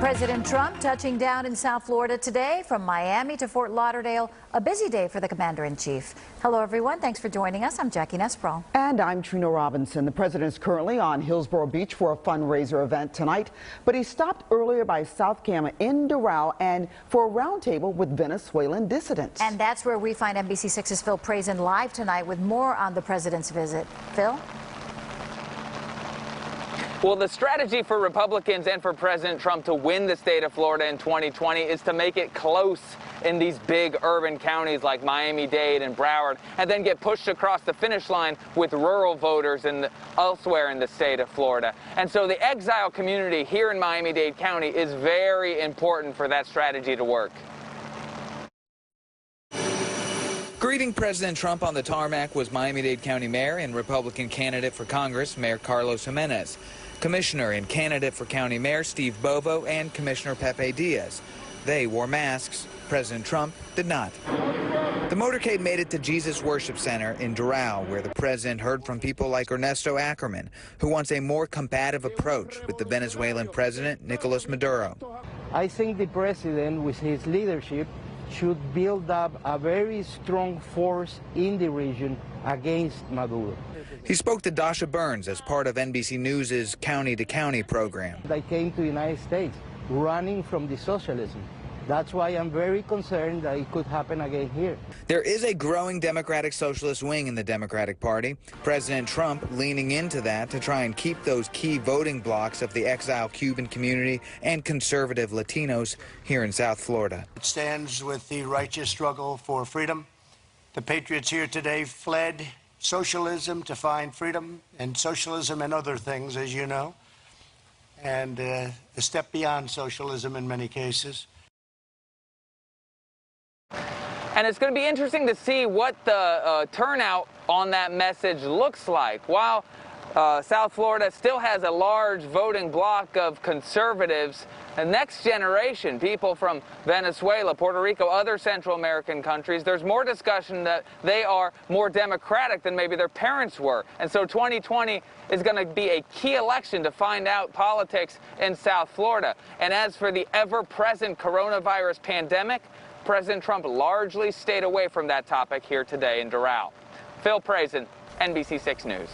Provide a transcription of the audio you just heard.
President Trump touching down in South Florida today from Miami to Fort Lauderdale. A busy day for the commander-in-chief. Hello, everyone. Thanks for joining us. I'm Jackie Nesbro. And I'm Trina Robinson. The president is currently on Hillsborough Beach for a fundraiser event tonight, but he stopped earlier by South Cama in Doral and for a roundtable with Venezuelan dissidents. And that's where we find NBC6's Phil Prazan live tonight with more on the president's visit. Phil? Well, the strategy for Republicans and for President Trump to win the state of Florida in 2020 is to make it close in these big urban counties like Miami-Dade and Broward, and then get pushed across the finish line with rural voters elsewhere in the state of Florida. And so the exile community here in Miami-Dade County is very important for that strategy to work. Greeting President Trump on the tarmac was Miami-Dade County Mayor and Republican candidate for Congress, Mayor Carlos Jimenez, Commissioner and candidate for County Mayor Steve Bovo, and Commissioner Pepe Diaz. They wore masks. President Trump did not. The motorcade made it to Jesus Worship Center in Doral, where the president heard from people like Ernesto Ackerman, who wants a more combative approach with the Venezuelan president, Nicolas Maduro. I think the president, with his leadership, should build up a very strong force in the region against Maduro. He spoke to Dasha Burns as part of NBC News' County to County program. I came to the United States running from the socialism. That's why I'm very concerned that it could happen again here. There is a growing Democratic Socialist wing in the Democratic Party. President Trump leaning into that to try and keep those key voting blocs of the exiled Cuban community and conservative Latinos here in South Florida. It stands with the righteous struggle for freedom. The patriots here today fled socialism to find freedom, and socialism and other things, as you know, and a step beyond socialism in many cases. And it's going to be interesting to see what the turnout on that message looks like. While South Florida still has a large voting bloc of conservatives, the next generation, people from Venezuela, Puerto Rico, other Central American countries, there's more discussion that they are more democratic than maybe their parents were. And so 2020 is going to be a key election to find out politics in South Florida. And as for the ever-present coronavirus pandemic, President Trump largely stayed away from that topic here today in Doral. Phil Prazan, NBC6 News.